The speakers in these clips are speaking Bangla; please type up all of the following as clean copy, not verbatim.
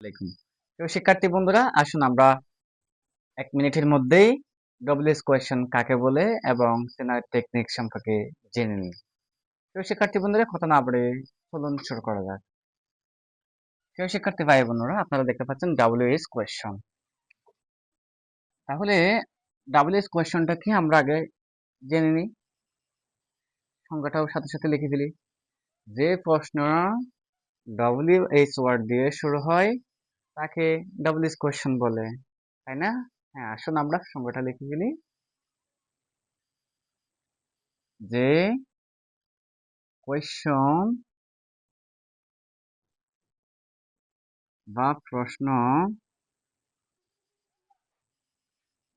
আলাইকুম। তো শিক্ষার্থী বন্ধুরা, আসুন আমরা ১ মিনিটের মধ্যেই ডব্লিউএস কোয়েশ্চেন কাকে বলে এবং চেনার টেকনিক সম্পর্কে জেনে নিই। তো শিক্ষার্থী বন্ধুরা, কথা না বাড়িয়ে চলুন শুরু করা যাক। প্রিয় শিক্ষার্থী ভাই বোনেরা, আপনারা দেখতে পাচ্ছেন ডব্লিউএস কোয়েশ্চেন। তাহলে ডব্লিউএস কোয়েশ্চেনটা কি আমরা আগে জেনে নিই। সংজ্ঞাটাও সাথে সাথে লিখে ফেলি। যে প্রশ্ন ডব্লিউএস ওয়ার্ড দিয়ে শুরু হয় তাকে ডব্লিউএস কোয়েশ্চেন বলে, তাই না? হ্যাঁ, আসুন আমরা সংজ্ঞাটা লিখে ফেলি। যে কোয়েশ্চন বা প্রশ্ন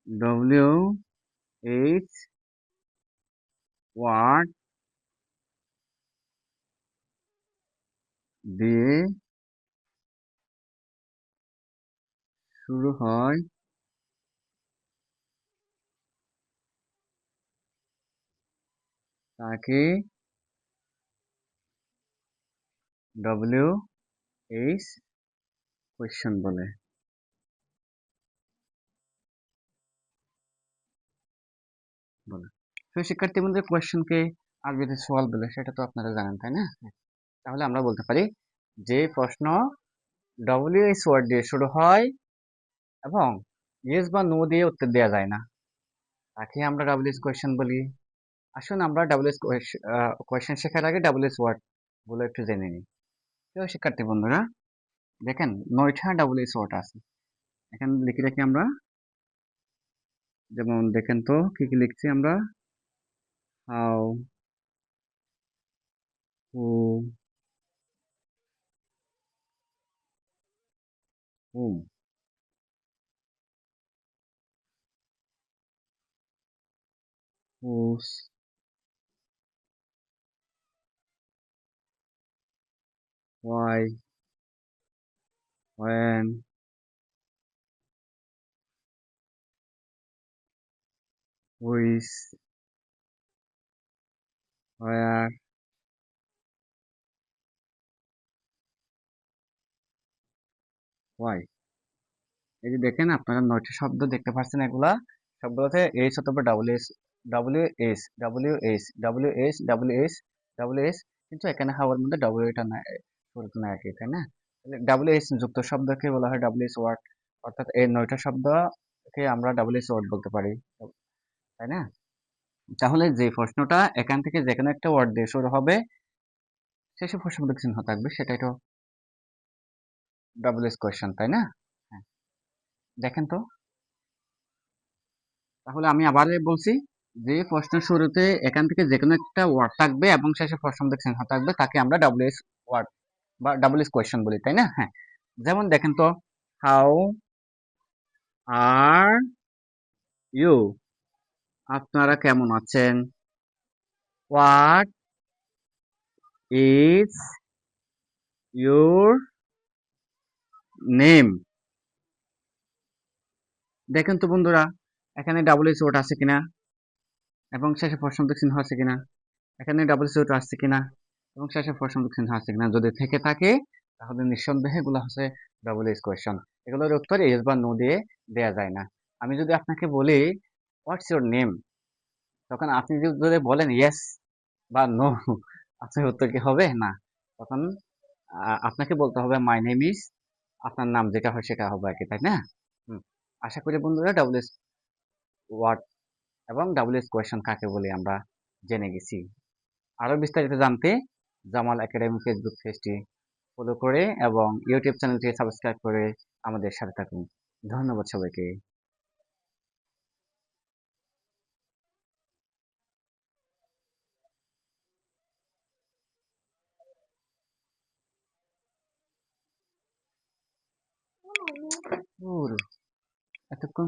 ডব্লিউএইচ ওয়ার্ড দিয়ে শুরু হয় তাকে ডব্লিউএইচ কোয়েশ্চন বলে। তো শিক্ষার্থী বন্ধুদের কোয়েশ্চনকে আরবিতে সওয়াল বলে, সেটা তো আপনারা জানেন, তাই না? তাহলে আমরা বলতে পারি যে প্রশ্ন ডব্লিউএইচ ওয়ার্ড দিয়ে শুরু হয় এবং ইয়েস বা নো দিয়ে উত্তর দেওয়া যায় না, তাকে আমরা ডব্লিউএইচ কোয়েশ্চন বলি। আসুন আমরা ডব্লিউএইচ কোয়েশ্চেন শেখার আগে ডব্লিউএইচ ওয়ার্ড গুলো একটু জেনে নিই। তো শিক্ষার্থী বন্ধুরা, দেখেন ৯টা ডব্লিউএইচ ওয়ার্ড আছে। এখানে লিখে রাখি আমরা। যেমন দেখেন তো কি কি লিখছি আমরা। হাউ, হু, হুম, হুস, why, when, which, where, why. এই যে দেখেন আপনারা ৯টা শব্দ দেখতে পাচ্ছেন। এগুলা সবগুলোতে এইচ অথবা W S, W S, W S, W S, W S, W S, কিন্তু এখানে হাওয়ার মধ্যে ডাব্লিউ এটা না, শুরুতে না একই, তাই না? ডাব্লিউ এস যুক্ত শব্দকে বলা হয় ডাব্লিউ এস ওয়ার্ড। অর্থাৎ এই ৯টা শব্দকে আমরা ডাব্লিউ এস ওয়ার্ড বলতে পারি, তাই না? তাহলে যে প্রশ্নটা এখান থেকে যেকোনো একটা ওয়ার্ড দিয়ে শুরু হবে, শেষে প্রশ্নবোধক চিহ্ন থাকবে, সেটাই তো ডাব্লিউ এস কোয়েশ্চেন, তাই না? হ্যাঁ, দেখেন তো। তাহলে আমি আবার বলছি, যে প্রশ্নের শুরুতে এখান থেকে যেকোনো একটা ওয়ার্ড থাকবে এবং শেষে প্রশ্নবোধক চিহ্ন থাকবে, তাকে আমরা ডাব্লিউএস ওয়ার্ড বা ডাব্লিউএস কোয়েশ্চেন বলি, তাই না? হ্যাঁ, যেমন দেখেন তো, হাউ আর ইউ, আপনারা কেমন আছেন? What is your name? দেখেন তো বন্ধুরা, এখানে ডাব্লিউএস ওয়ার্ড আছে কিনা এবং শেষে প্রশ্নবোধক চিহ্ন আছে কিনা। এখানে ডাব্লিউএস ওয়ার্ড আছে কিনা এবং শেষে প্রশ্নবোধক চিহ্ন আছে কিনা। যদি থেকে থাকে তাহলে নিঃসন্দেহে এগুলো হচ্ছে ডাব্লিউএস কোয়েশ্চন। এগুলোর উত্তর ইয়েস বা নো দিয়ে দেয়া যায় না। আমি যদি আপনাকে বলি হোয়াটস ইউর নেম, তখন আপনি যদি বলেন ইয়েস বা নো, আপনার উত্তর কি হবে? না। তখন আপনাকে বলতে হবে মাই নেম ইজ, আপনার নাম যেটা হয় সেটা হবে আর কি, তাই না? হুম। আশা করি বন্ধুরা ডাব্লিউএস ওয়ার্ড এবং ডাব্লিউএস কোয়েশ্চন কাকে বলি আমরা জেনে গেছি। আরো বিস্তারিত জানতে জামাল একাডেমি ফেসবুক পেজটি ফলো করে এবং ইউটিউব চ্যানেলটি সাবস্ক্রাইব করে আমাদের সাথে থাকুন। ধন্যবাদ সবাইকে। এতক্ষণ